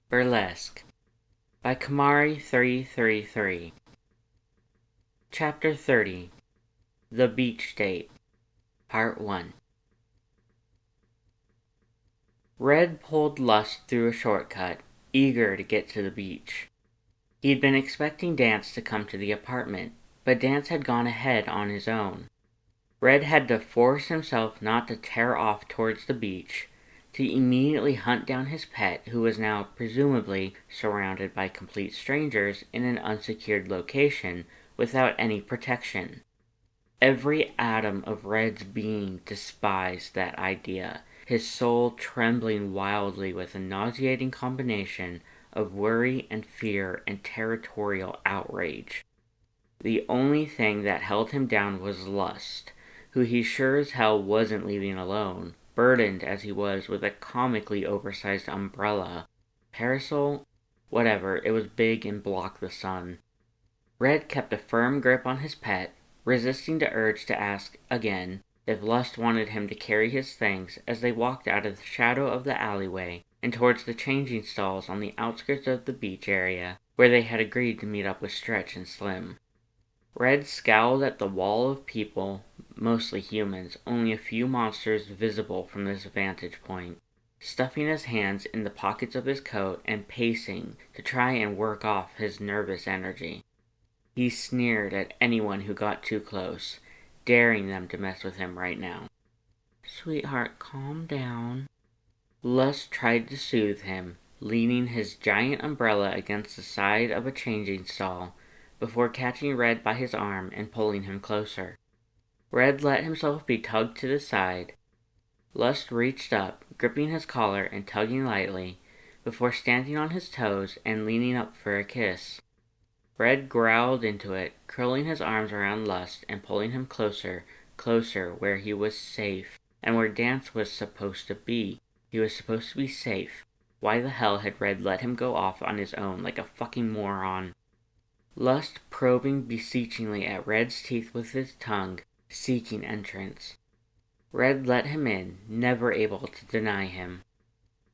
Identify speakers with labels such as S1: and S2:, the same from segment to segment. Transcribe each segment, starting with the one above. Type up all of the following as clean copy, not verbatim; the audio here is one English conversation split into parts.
S1: Burlesque by Kamari333. Chapter 30. The Beach Date. Part 1. Red pulled Lust through a shortcut, eager to get to the beach. He'd been expecting Dance to come to the apartment, but Dance had gone ahead on his own. Red had to force himself not to tear off towards the beach, to immediately hunt down his pet, who was now presumably surrounded by complete strangers in an unsecured location without any protection. Every atom of Red's being despised that idea, his soul trembling wildly with a nauseating combination of worry and fear and territorial outrage. The only thing that held him down was Lust, who he sure as hell wasn't leaving alone, burdened as he was with a comically oversized umbrella, parasol, whatever, it was big and blocked the sun. Red kept a firm grip on his pet, resisting the urge to ask again if Lust wanted him to carry his things as they walked out of the shadow of the alleyway and towards the changing stalls on the outskirts of the beach area, where they had agreed to meet up with Stretch and Slim. Red scowled at the wall of people, mostly humans, only a few monsters visible from this vantage point, stuffing his hands in the pockets of his coat and pacing to try and work off his nervous energy. He sneered at anyone who got too close, daring them to mess with him right now. "Sweetheart, calm down." Lust tried to soothe him, leaning his giant umbrella against the side of a changing stall, before catching Red by his arm and pulling him closer. Red let himself be tugged to the side. Lust reached up, gripping his collar and tugging lightly, before standing on his toes and leaning up for a kiss. Red growled into it, curling his arms around Lust and pulling him closer, closer, where he was safe, and where Dance was supposed to be. He was supposed to be safe. Why the hell had Red let him go off on his own like a fucking moron? Lust probing beseechingly at Red's teeth with his tongue, seeking entrance. Red let him in, never able to deny him.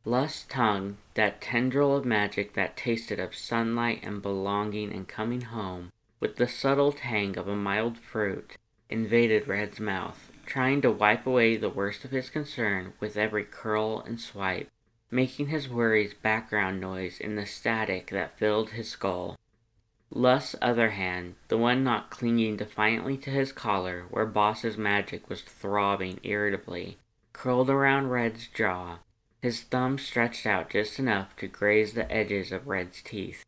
S1: Lust's tongue, that tendril of magic that tasted of sunlight and belonging and coming home, with the subtle tang of a mild fruit, invaded Red's mouth, trying to wipe away the worst of his concern with every curl and swipe, making his worries background noise in the static that filled his skull. Lust's other hand, the one not clinging defiantly to his collar where Boss's magic was throbbing irritably, curled around Red's jaw, his thumb stretched out just enough to graze the edges of Red's teeth.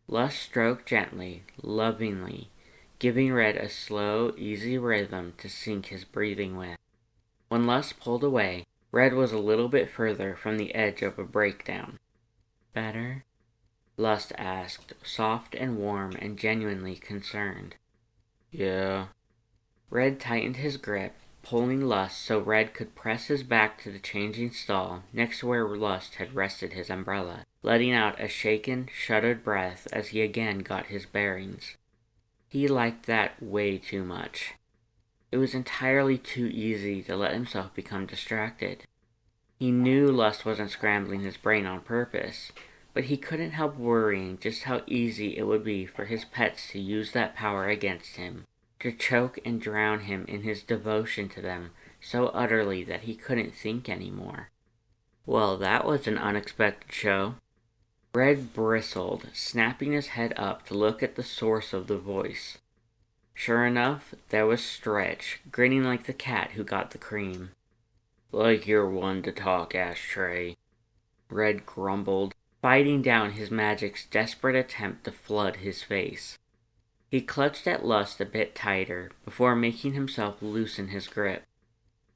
S1: Lust stroked gently, lovingly, giving Red a slow, easy rhythm to sync his breathing with. When Lust pulled away, Red was a little bit further from the edge of a breakdown. "Better?" Lust asked, soft and warm and genuinely concerned. "Yeah." Red tightened his grip, pulling Lust so Red could press his back to the changing stall next to where Lust had rested his umbrella, letting out a shaken, shuddered breath as he again got his bearings. He liked that way too much. It was entirely too easy to let himself become distracted. He knew Lust wasn't scrambling his brain on purpose, but he couldn't help worrying just how easy it would be for his pets to use that power against him, to choke and drown him in his devotion to them so utterly that he couldn't think anymore. Well, that was an unexpected show. Red bristled, snapping his head up to look at the source of the voice. Sure enough, there was Stretch, grinning like the cat who got the cream. "Like you're one to talk, Ashtray," Red grumbled, fighting down his magic's desperate attempt to flood his face. He clutched at Lust a bit tighter before making himself loosen his grip.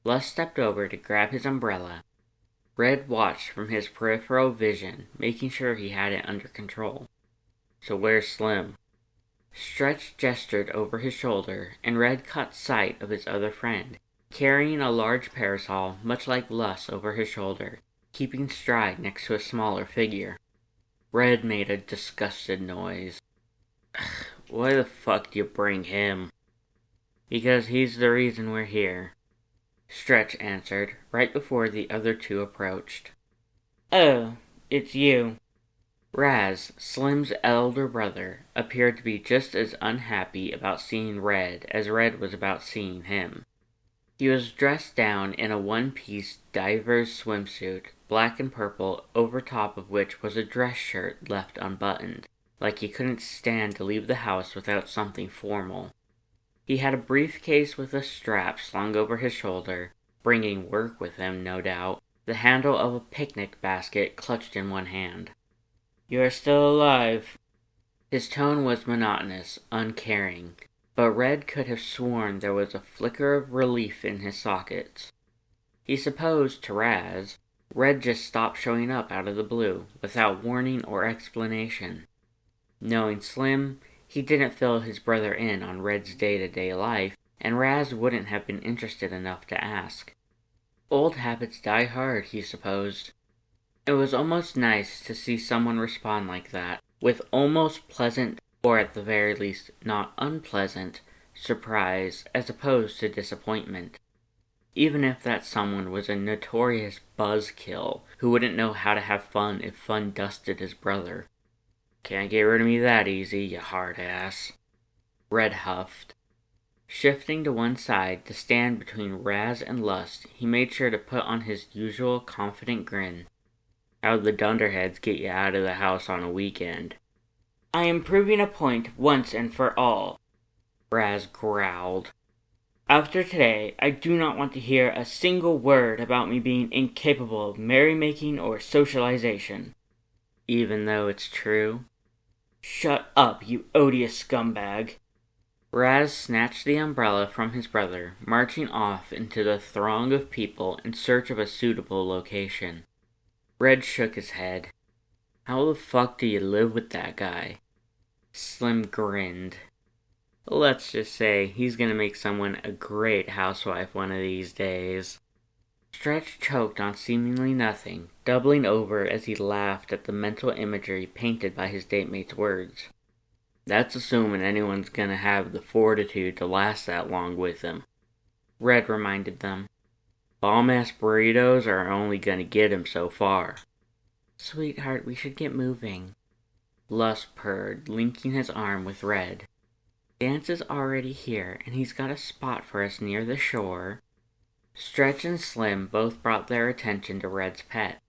S1: Lust stepped over to grab his umbrella. Red watched from his peripheral vision, making sure he had it under control. "So where's Slim?" Stretch gestured over his shoulder, and Red caught sight of his other friend, carrying a large parasol much like Lust over his shoulder, keeping stride next to a smaller figure. Red made a disgusted noise. "Why the fuck do you bring him?" "Because he's the reason we're here," Stretch answered, right before the other two approached. "Oh, it's you." Raz, Slim's elder brother, appeared to be just as unhappy about seeing Red as Red was about seeing him. He was dressed down in a one-piece diver's swimsuit, black and purple, over top of which was a dress shirt left unbuttoned, like he couldn't stand to leave the house without something formal. He had a briefcase with a strap slung over his shoulder, bringing work with him, no doubt, the handle of a picnic basket clutched in one hand. "You are still alive." His tone was monotonous, uncaring, but Red could have sworn there was a flicker of relief in his sockets. He supposed, to Raz, Red just stopped showing up out of the blue, without warning or explanation. Knowing Slim, he didn't fill his brother in on Red's day-to-day life, and Raz wouldn't have been interested enough to ask. Old habits die hard, he supposed. It was almost nice to see someone respond like that, with almost pleasant, or at the very least not unpleasant, surprise as opposed to disappointment. Even if that someone was a notorious buzzkill who wouldn't know how to have fun if fun dusted his brother. "Can't get rid of me that easy, you hard ass," Red huffed. Shifting to one side to stand between Raz and Lust, he made sure to put on his usual confident grin. "How'd the dunderheads get you out of the house on a weekend?" "I am proving a point once and for all," Raz growled. "After today, I do not want to hear a single word about me being incapable of merrymaking or socialization." "Even though it's true?" "Shut up, you odious scumbag." Raz snatched the umbrella from his brother, marching off into the throng of people in search of a suitable location. Red shook his head. "How the fuck do you live with that guy?" Slim grinned. "Let's just say he's gonna make someone a great housewife one of these days." Stretch choked on seemingly nothing, doubling over as he laughed at the mental imagery painted by his datemate's words. "That's assuming anyone's gonna have the fortitude to last that long with him," Red reminded them. "Bomb-ass burritos are only gonna get him so far." "Sweetheart, we should get moving," Lust purred, linking his arm with Red. "Dance is already here, and he's got a spot for us near the shore." Stretch and Slim both brought their attention to Red's pet.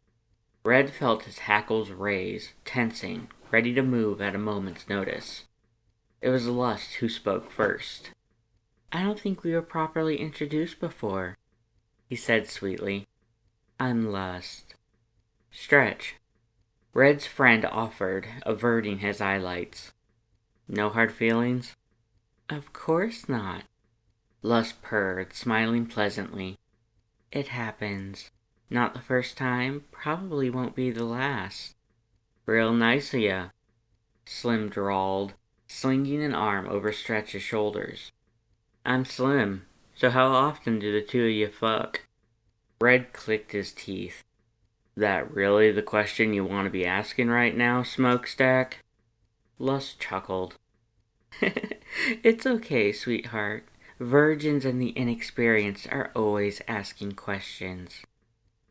S1: Red felt his hackles raise, tensing, ready to move at a moment's notice. It was Lust who spoke first. "I don't think we were properly introduced before," he said sweetly. "I'm Lust." "Stretch," Red's friend offered, averting his eyelids. "No hard feelings?" "Of course not," Lust purred, smiling pleasantly. "It happens. Not the first time, probably won't be the last." "Real nice of ya," Slim drawled, slinging an arm over Stretch's shoulders. "I'm Slim, so how often do the two of you fuck?" Red clicked his teeth. "That really the question you want to be asking right now, Smokestack?" Lust chuckled. "It's okay, sweetheart. Virgins and the inexperienced are always asking questions."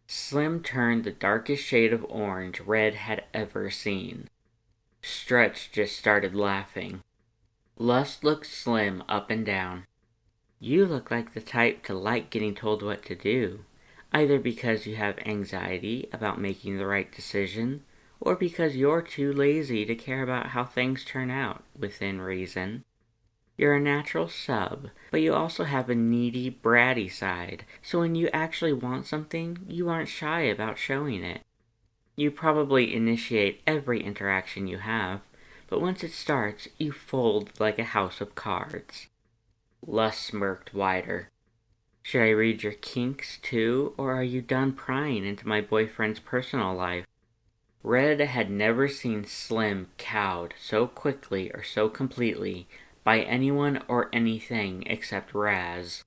S1: Slim turned the darkest shade of orange Red had ever seen. Stretch just started laughing. Lust looked Slim up and down. "You look like the type to like getting told what to do, either because you have anxiety about making the right decision, or because you're too lazy to care about how things turn out, within reason. You're a natural sub, but you also have a needy, bratty side, so when you actually want something, you aren't shy about showing it. You probably initiate every interaction you have, but once it starts, you fold like a house of cards." Lust smirked wider. "Should I read your kinks, too, or are you done prying into my boyfriend's personal life?" Red had never seen Slim cowed so quickly or so completely by anyone or anything except Raz.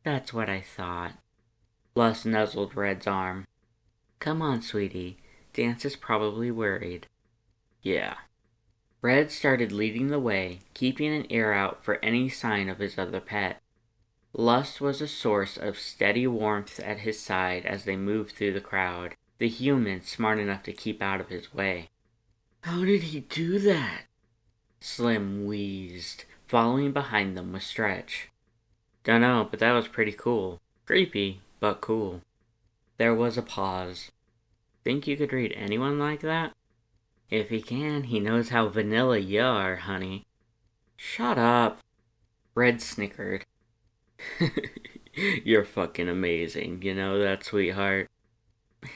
S1: "That's what I thought." Lust nuzzled Red's arm. "Come on, sweetie. Dance is probably worried." "Yeah." Red started leading the way, keeping an ear out for any sign of his other pet. Lust was a source of steady warmth at his side as they moved through the crowd, the human smart enough to keep out of his way. How did he do that? Slim wheezed, following behind them with Stretch. Dunno, but that was pretty cool. Creepy, but cool. There was a pause. Think you could read anyone like that? If he can, he knows how vanilla you are, honey. Shut up. Red snickered. You're fucking amazing, you know that, sweetheart?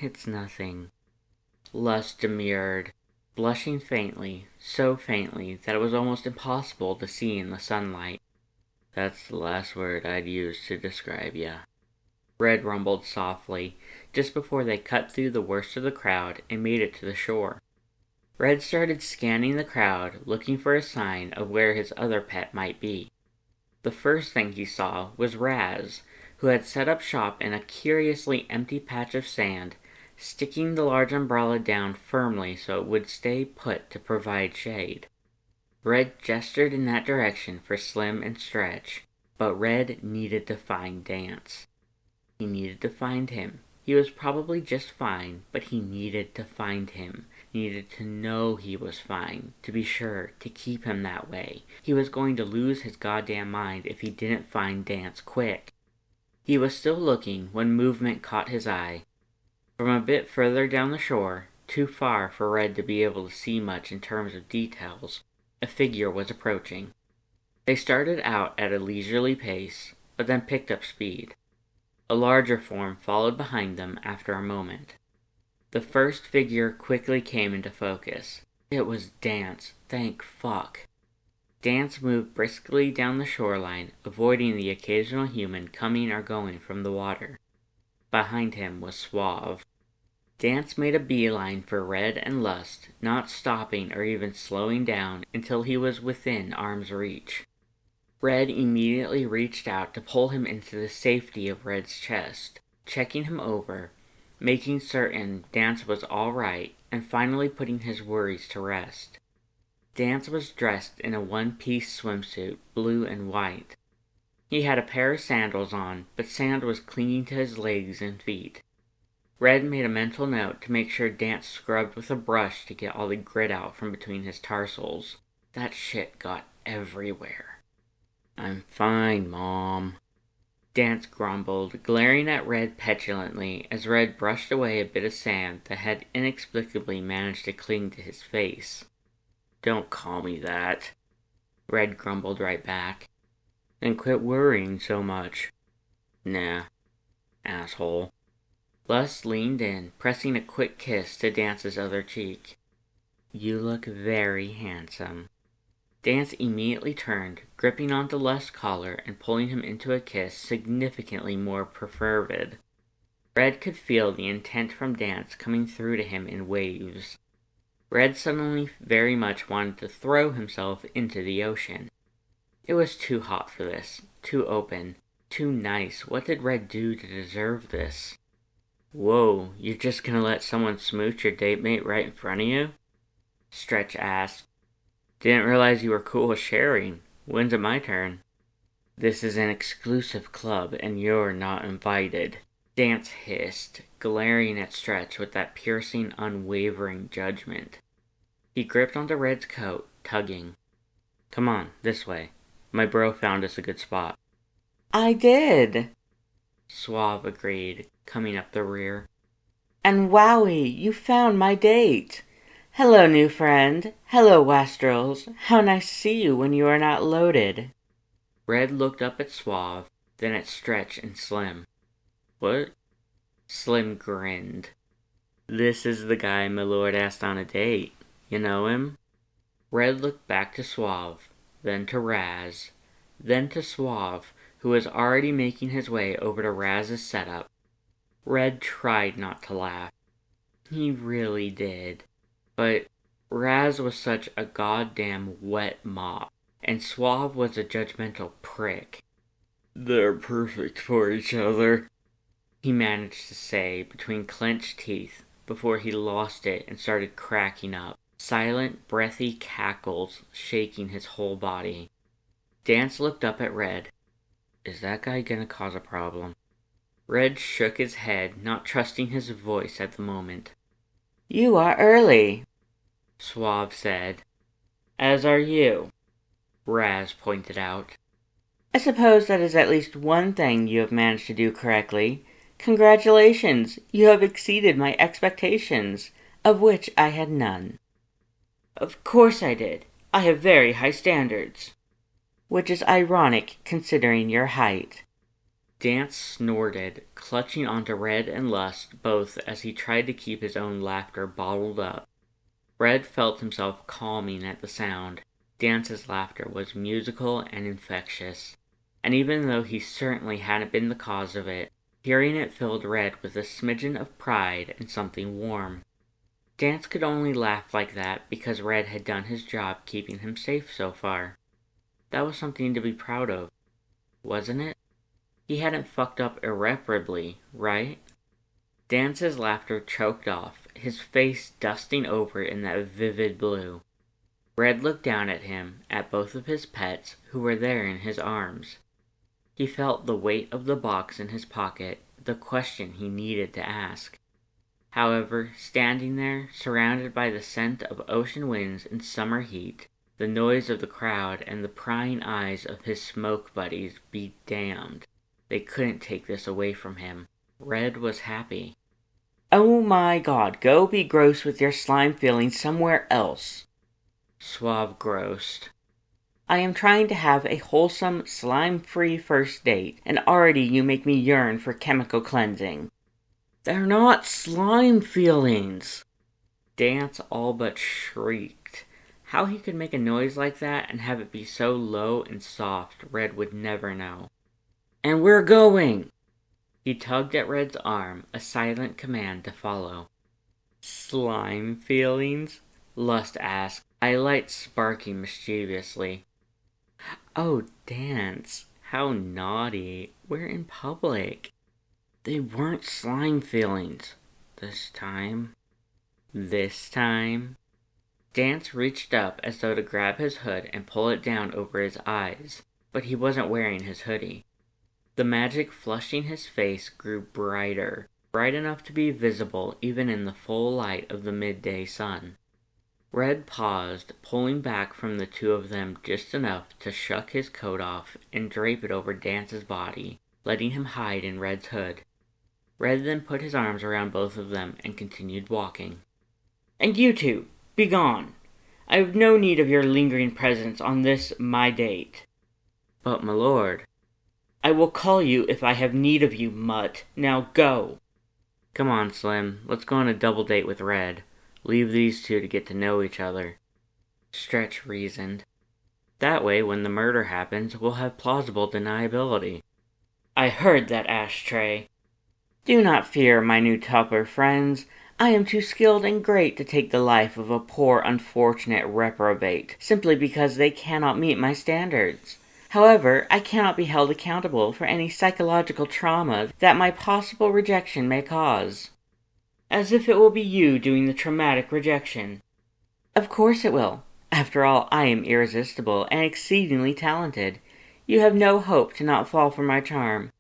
S1: It's nothing. Lust demurred, blushing faintly, so faintly that it was almost impossible to see in the sunlight. That's the last word I'd use to describe ya. Red rumbled softly, just before they cut through the worst of the crowd and made it to the shore. Red started scanning the crowd, looking for a sign of where his other pet might be. The first thing he saw was Raz, who had set up shop in a curiously empty patch of sand, sticking the large umbrella down firmly so it would stay put to provide shade. Red gestured in that direction for Slim and Stretch, but Red needed to find Dance. He needed to find him. He was probably just fine, but he needed to find him. He needed to know he was fine, to be sure, to keep him that way. He was going to lose his goddamn mind if he didn't find Dance quick. He was still looking when movement caught his eye. From a bit further down the shore, too far for Red to be able to see much in terms of details, a figure was approaching. They started out at a leisurely pace, but then picked up speed. A larger form followed behind them after a moment. The first figure quickly came into focus. It was Dance, thank fuck. Dance moved briskly down the shoreline, avoiding the occasional human coming or going from the water. Behind him was Suave. Dance made a beeline for Red and Lust, not stopping or even slowing down until he was within arm's reach. Red immediately reached out to pull him into the safety of Red's chest, checking him over, making certain Dance was all right, and finally putting his worries to rest. Dance was dressed in a one-piece swimsuit, blue and white. He had a pair of sandals on, but sand was clinging to his legs and feet. Red made a mental note to make sure Dance scrubbed with a brush to get all the grit out from between his tarsals. That shit got everywhere. I'm fine, Mom. Dance grumbled, glaring at Red petulantly as Red brushed away a bit of sand that had inexplicably managed to cling to his face. Don't call me that, Red grumbled right back. Then quit worrying so much. Nah, asshole. Lust leaned in, pressing a quick kiss to Dance's other cheek. You look very handsome. Dance immediately turned, gripping onto Lust's collar and pulling him into a kiss significantly more perfervid. Red could feel the intent from Dance coming through to him in waves. Red suddenly very much wanted to throw himself into the ocean. It was too hot for this, too open, too nice. What did Red do to deserve this? Whoa, you're just gonna let someone smooch your date mate right in front of you? Stretch asked. Didn't realize you were cool with sharing. When's it my turn? This is an exclusive club and you're not invited. Dance hissed, glaring at Stretch with that piercing, unwavering judgment. He gripped onto Red's coat, tugging. Come on, this way. My bro found us a good spot. I did, Suave agreed, coming up the rear. And wowie, you found my date. Hello, new friend. Hello, Wastrels. How nice to see you when you are not loaded. Red looked up at Suave, then at Stretch and Slim. What? Slim grinned. This is the guy my lord asked on a date. You know him? Red looked back to Suave, then to Raz, then to Suave, who was already making his way over to Raz's setup. Red tried not to laugh. He really did. But Raz was such a goddamn wet mop, and Suave was a judgmental prick. They're perfect for each other, he managed to say between clenched teeth before he lost it and started cracking up, silent, breathy cackles shaking his whole body. Dance looked up at Red. Is that guy gonna cause a problem? Red shook his head, not trusting his voice at the moment. You are early. Suave said. As are you, Raz pointed out. I suppose that is at least one thing you have managed to do correctly. Congratulations, you have exceeded my expectations, of which I had none. Of course I did. I have very high standards. Which is ironic considering your height. Dance snorted, clutching onto Red and Lust both as he tried to keep his own laughter bottled up. Red felt himself calming at the sound. Dance's laughter was musical and infectious, and even though he certainly hadn't been the cause of it, hearing it filled Red with a smidgen of pride and something warm. Dance could only laugh like that because Red had done his job keeping him safe so far. That was something to be proud of, wasn't it? He hadn't fucked up irreparably, right? Dance's laughter choked off, his face dusting over in that vivid blue. Red looked down at him, at both of his pets, who were there in his arms. He felt the weight of the box in his pocket, the question he needed to ask. However, standing there, surrounded by the scent of ocean winds and summer heat, the noise of the crowd and the prying eyes of his smoke buddies, be damned. They couldn't take this away from him. Red was happy. Oh my God, go be gross with your slime feelings somewhere else. Suave grossed. I am trying to have a wholesome, slime-free first date, and already you make me yearn for chemical cleansing. They're not slime feelings. Dance all but shrieked. How he could make a noise like that and have it be so low and soft, Red would never know. And we're going! He tugged at Red's arm, a silent command to follow. Slime feelings? Lust asked, eyelight sparking mischievously. Oh, Dance, how naughty. We're in public. They weren't slime feelings. This time. Dance reached up as though to grab his hood and pull it down over his eyes, but he wasn't wearing his hoodie. The magic flushing his face grew brighter, bright enough to be visible even in the full light of the midday sun. Red paused, pulling back from the two of them just enough to shuck his coat off and drape it over Dance's body, letting him hide in Red's hood. Red then put his arms around both of them and continued walking. And you two, be gone. I have no need of your lingering presence on this, my date. But, my lord, I will call you if I have need of you, mutt. Now go. Come on, Slim. Let's go on a double date with Red. Leave these two to get to know each other. Stretch reasoned. That way, when the murder happens, we'll have plausible deniability. I heard that, Ashtray. Do not fear, my new topper friends. I am too skilled and great to take the life of a poor unfortunate reprobate, simply because they cannot meet my standards. However, I cannot be held accountable for any psychological trauma that my possible rejection may cause. As if it will be you doing the traumatic rejection. Of course it will. After all, I am irresistible and exceedingly talented. You have no hope to not fall for my charm.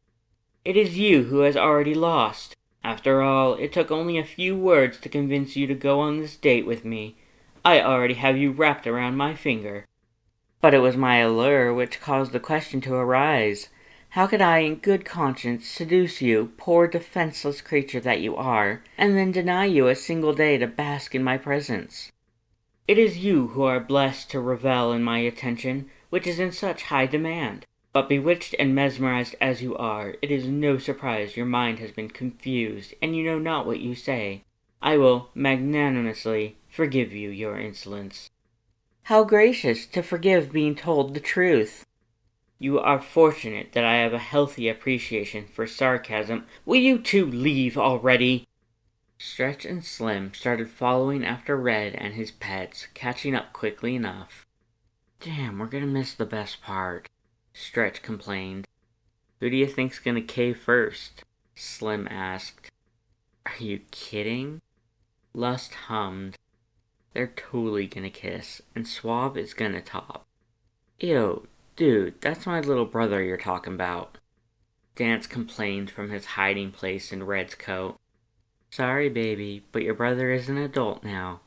S1: It is you who has already lost. After all, it took only a few words to convince you to go on this date with me. I already have you wrapped around my finger. But it was my allure which caused the question to arise. How could I in good conscience seduce you, poor defenseless creature that you are, and then deny you a single day to bask in my presence? It is you who are blessed to revel in my attention, which is in such high demand. But bewitched and mesmerized as you are, it is no surprise your mind has been confused, and you know not what you say. I will magnanimously forgive you your insolence. How gracious to forgive being told the truth. You are fortunate that I have a healthy appreciation for sarcasm. Will you two leave already? Stretch and Slim started following after Red and his pets, catching up quickly enough. Damn, we're gonna miss the best part, Stretch complained. Who do you think's gonna cave first? Slim asked. Are you kidding? Lust hummed. They're totally gonna kiss, and Suave is gonna top. Ew, dude, that's my little brother you're talking about. Dance complained from his hiding place in Red's coat. Sorry, baby, but your brother is an adult now.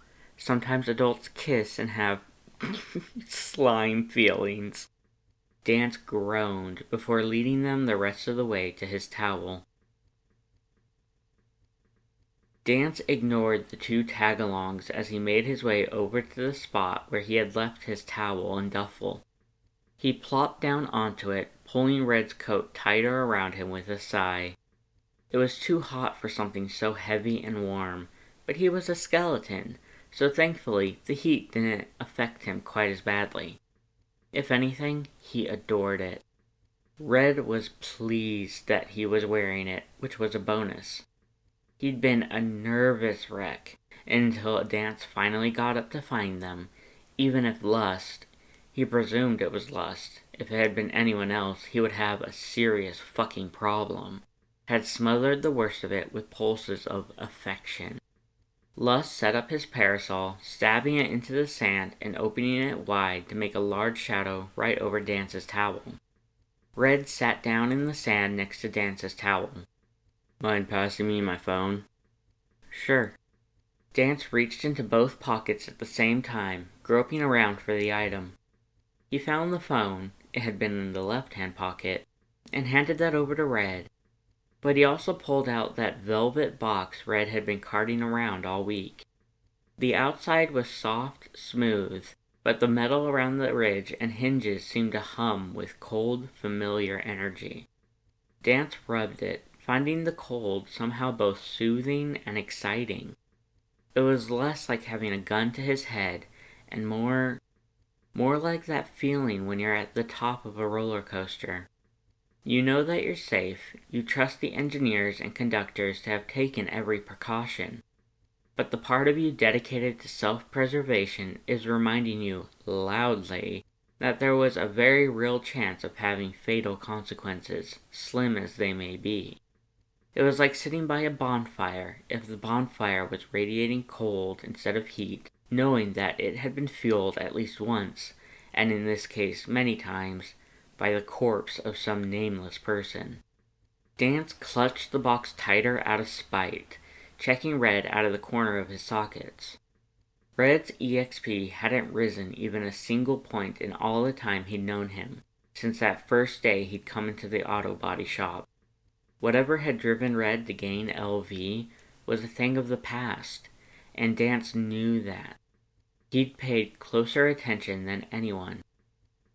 S1: Sometimes adults kiss and have slime feelings. Dance groaned before leading them the rest of the way to his towel. Dance ignored the two tag-alongs as he made his way over to the spot where he had left his towel and duffel. He plopped down onto it, pulling Red's coat tighter around him with a sigh. It was too hot for something so heavy and warm, but he was a skeleton, so thankfully the heat didn't affect him quite as badly. If anything, he adored it. Red was pleased that he was wearing it, which was a bonus. He'd been a nervous wreck until Dance finally got up to find them. Even if Lust, he presumed it was Lust, if it had been anyone else, he would have a serious fucking problem, had smothered the worst of it with pulses of affection. Lust set up his parasol, stabbing it into the sand and opening it wide to make a large shadow right over Dance's towel. Red sat down in the sand next to Dance's towel. Mind passing me my phone? Sure. Dance reached into both pockets at the same time, groping around for the item. He found the phone, it had been in the left-hand pocket, and handed that over to Red. But he also pulled out that velvet box Red had been carting around all week. The outside was soft, smooth, but the metal around the ridge and hinges seemed to hum with cold, familiar energy. Dance rubbed it, finding the cold somehow both soothing and exciting. It was less like having a gun to his head, and more like that feeling when you're at the top of a roller coaster. You know that you're safe, you trust the engineers and conductors to have taken every precaution, but the part of you dedicated to self-preservation is reminding you, loudly, that there was a very real chance of having fatal consequences, slim as they may be. It was like sitting by a bonfire if the bonfire was radiating cold instead of heat, knowing that it had been fueled at least once, and in this case many times, by the corpse of some nameless person. Dance clutched the box tighter out of spite, checking Red out of the corner of his sockets. Red's EXP hadn't risen even a single point in all the time he'd known him, since that first day he'd come into the auto body shop. Whatever had driven Red to gain LV was a thing of the past, and Dance knew that. He'd paid closer attention than anyone.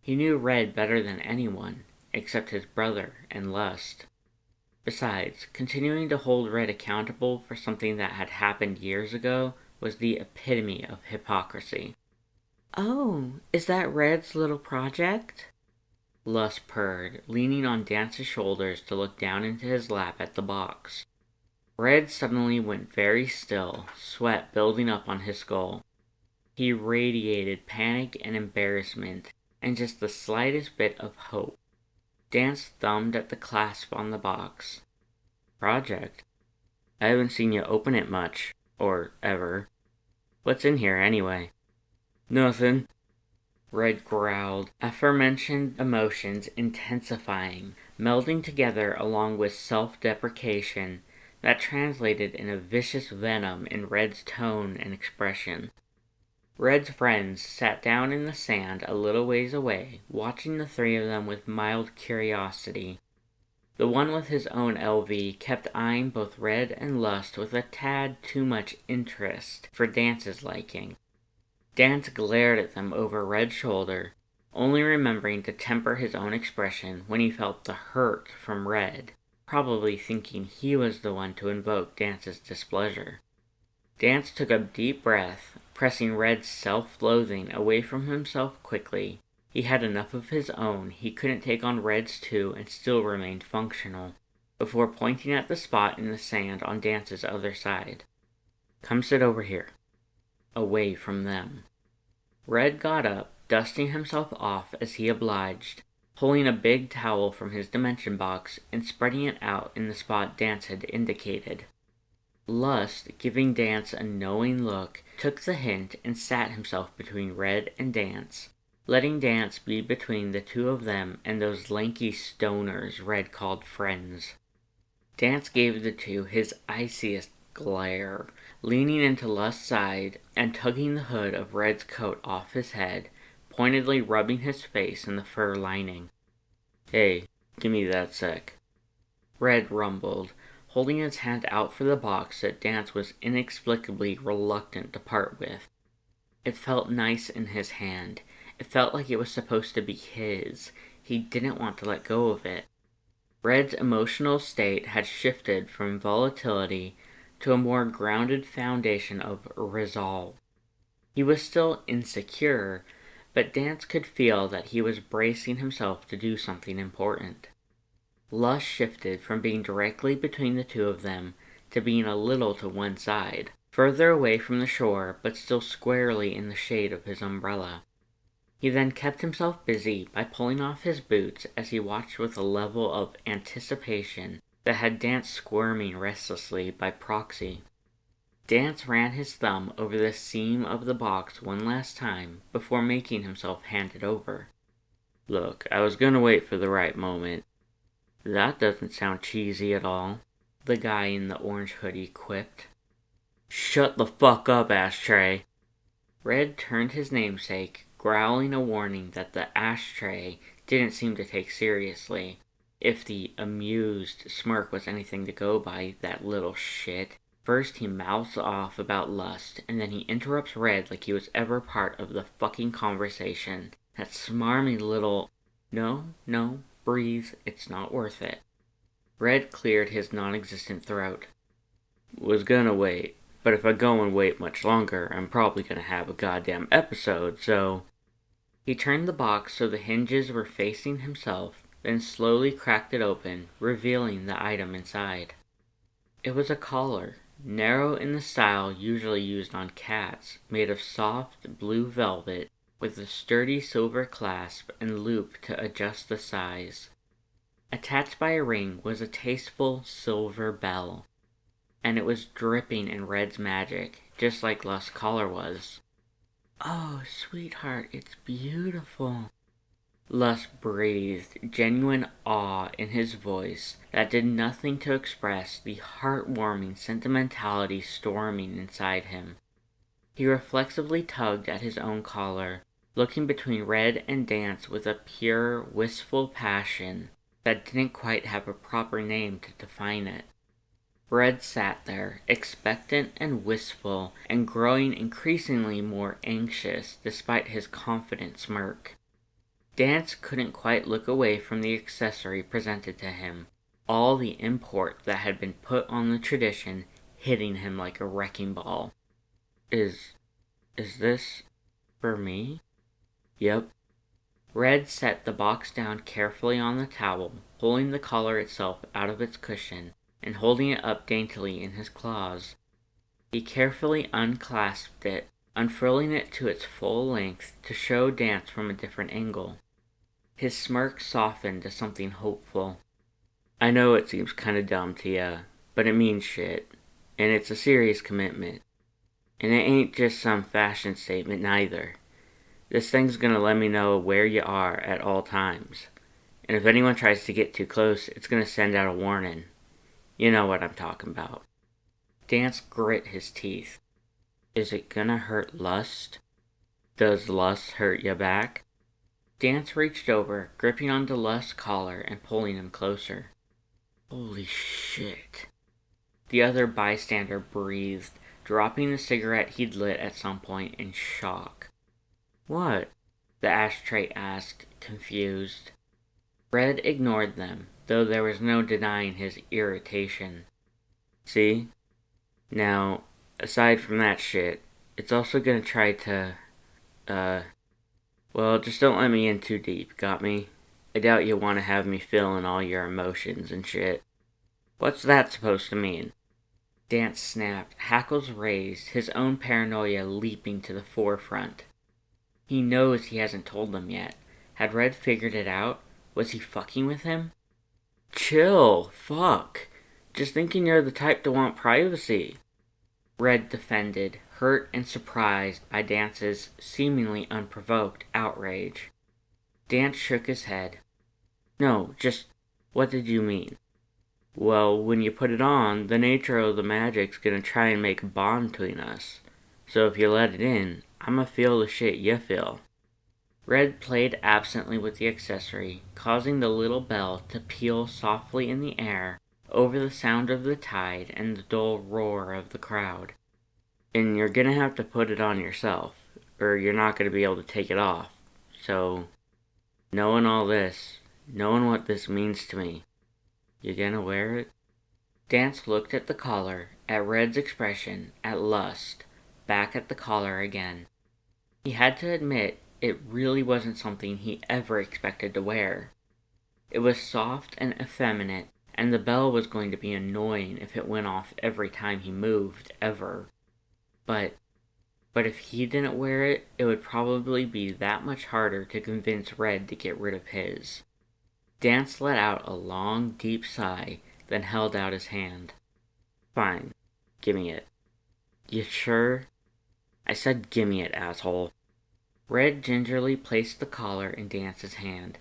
S1: He knew Red better than anyone, except his brother and Lust. Besides, continuing to hold Red accountable for something that had happened years ago was the epitome of hypocrisy. "Oh, is that Red's little project?" Lust purred, leaning on Dance's shoulders to look down into his lap at the box. Red suddenly went very still, sweat building up on his skull. He radiated panic and embarrassment, and just the slightest bit of hope. Dance thumbed at the clasp on the box. "Project? I haven't seen you open it much, or ever. What's in here, anyway?" "Nothing," Red growled, aforementioned emotions intensifying, melding together along with self-deprecation that translated in a vicious venom in Red's tone and expression. Red's friends sat down in the sand a little ways away, watching the three of them with mild curiosity. The one with his own LV kept eyeing both Red and Lust with a tad too much interest for Dance's liking. Dance glared at them over Red's shoulder, only remembering to temper his own expression when he felt the hurt from Red, probably thinking he was the one to invoke Dance's displeasure. Dance took a deep breath, pressing Red's self-loathing away from himself quickly. He had enough of his own, he couldn't take on Red's too and still remained functional, before pointing at the spot in the sand on Dance's other side. "Come sit over here." Away from them. Red got up, dusting himself off as he obliged, pulling a big towel from his dimension box and spreading it out in the spot Dance had indicated. Lust, giving Dance a knowing look, took the hint and sat himself between Red and Dance, letting Dance be between the two of them and those lanky stoners Red called friends. Dance gave the two his iciest glare, leaning into Lust's side and tugging the hood of Red's coat off his head, pointedly rubbing his face in the fur lining. "Hey, give me that sec," Red rumbled, holding his hand out for the box that Dance was inexplicably reluctant to part with. It felt nice in his hand. It felt like it was supposed to be his. He didn't want to let go of it. Red's emotional state had shifted from volatility to a more grounded foundation of resolve. He was still insecure, but Dance could feel that he was bracing himself to do something important. Lust shifted from being directly between the two of them to being a little to one side, further away from the shore but still squarely in the shade of his umbrella. He then kept himself busy by pulling off his boots as he watched with a level of anticipation that had Dance squirming restlessly by proxy. Dance ran his thumb over the seam of the box one last time before making himself hand it over. "Look, I was gonna wait for the right moment." "That doesn't sound cheesy at all," the guy in the orange hoodie quipped. "Shut the fuck up, ashtray." Red turned his namesake, growling a warning that the ashtray didn't seem to take seriously, if the amused smirk was anything to go by, that little shit. First he mouths off about Lust, and then he interrupts Red like he was ever part of the fucking conversation. That smarmy little, no, breathe, it's not worth it. Red cleared his non-existent throat. "Was gonna wait, but if I go and wait much longer, I'm probably gonna have a goddamn episode, so..." He turned the box so the hinges were facing himself, then slowly cracked it open, revealing the item inside. It was a collar, narrow in the style usually used on cats, made of soft blue velvet, with a sturdy silver clasp and loop to adjust the size. Attached by a ring was a tasteful silver bell, and it was dripping in Red's magic, just like Lust's collar was. "Oh, sweetheart, it's beautiful." Lust breathed genuine awe in his voice that did nothing to express the heartwarming sentimentality storming inside him. He reflexively tugged at his own collar, looking between Red and Dance with a pure, wistful passion that didn't quite have a proper name to define it. Red sat there, expectant and wistful, and growing increasingly more anxious despite his confident smirk. Dance couldn't quite look away from the accessory presented to him, all the import that had been put on the tradition hitting him like a wrecking ball. Is this for me?" "Yep." Red set the box down carefully on the towel, pulling the collar itself out of its cushion and holding it up daintily in his claws. He carefully unclasped it, unfurling it to its full length to show Dance from a different angle. His smirk softened to something hopeful. "I know it seems kinda dumb to ya, but it means shit, and it's a serious commitment. And it ain't just some fashion statement neither. This thing's gonna let me know where you are at all times, and if anyone tries to get too close, it's gonna send out a warning. You know what I'm talking about." Dance grit his teeth. "Is it gonna hurt Lust? Does Lust hurt ya back?" Dance reached over, gripping onto Lust's collar and pulling him closer. "Holy shit." The other bystander breathed, dropping the cigarette he'd lit at some point in shock. "What?" the ashtray asked, confused. Red ignored them, though there was no denying his irritation. "See? Now, aside from that shit, it's also gonna try to, well, just don't let me in too deep, got me? I doubt you want to have me fill in all your emotions and shit." "What's that supposed to mean?" Dance snapped, hackles raised, his own paranoia leaping to the forefront. He knows he hasn't told them yet. Had Red figured it out? Was he fucking with him? "Chill, fuck. Just thinking you're the type to want privacy." Red defended, hurt and surprised by Dance's seemingly unprovoked outrage. Dance shook his head. "No, just, what did you mean?" Well, when you put it on, the nature of the magic's gonna try and make a bond between us. So if you let it in, I'ma feel the shit you feel. Red played absently with the accessory, causing the little bell to peal softly in the air over the sound of the tide and the dull roar of the crowd. And you're gonna have to put it on yourself, or you're not gonna be able to take it off. So, knowing all this, knowing what this means to me, you gonna wear it? Dance looked at the collar, at Red's expression, at lust, back at the collar again. He had to admit it really wasn't something he ever expected to wear. It was soft and effeminate, and the bell was going to be annoying if it went off every time he moved, ever. But if he didn't wear it, it would probably be that much harder to convince Red to get rid of his. Dance let out a long, deep sigh, then held out his hand. Fine, gimme it. You sure? I said gimme it, asshole. Red gingerly placed the collar in Dance's hand.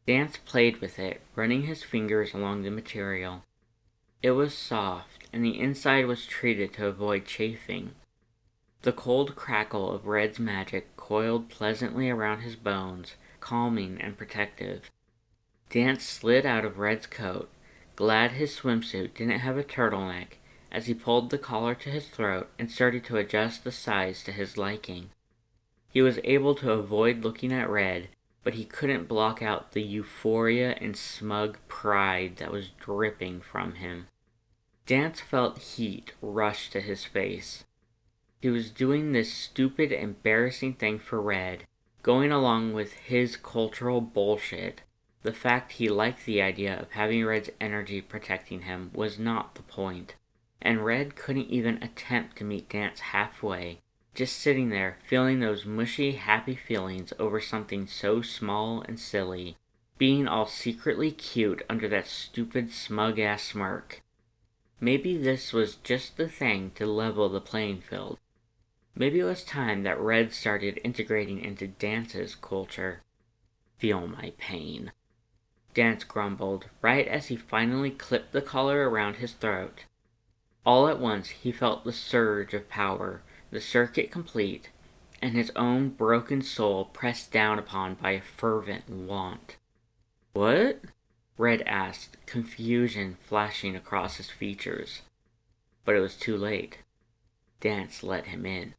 S1: Dance played with it, running his fingers along the material. It was soft, and the inside was treated to avoid chafing. The cold crackle of Red's magic coiled pleasantly around his bones, calming and protective. Dance slid out of Red's coat, glad his swimsuit didn't have a turtleneck, as he pulled the collar to his throat and started to adjust the size to his liking. He was able to avoid looking at Red, but he couldn't block out the euphoria and smug pride that was dripping from him. Dance felt heat rush to his face. He was doing this stupid, embarrassing thing for Red, going along with his cultural bullshit. The fact he liked the idea of having Red's energy protecting him was not the point, and Red couldn't even attempt to meet Dance halfway, just sitting there feeling those mushy, happy feelings over something so small and silly, being all secretly cute under that stupid, smug-ass smirk. Maybe this was just the thing to level the playing field. Maybe it was time that Red started integrating into Dance's culture. Feel my pain, Dance grumbled, right as he finally clipped the collar around his throat. All at once he felt the surge of power, the circuit complete, and his own broken soul pressed down upon by a fervent want. What? Red asked, confusion flashing across his features. But it was too late. Dance let him in.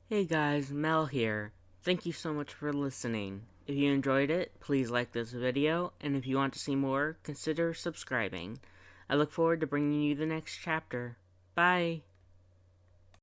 S1: Hey guys, Mel here. Thank you so much for listening. If you enjoyed it, please like this video, and if you want to see more, consider subscribing. I look forward to bringing you the next chapter. Bye!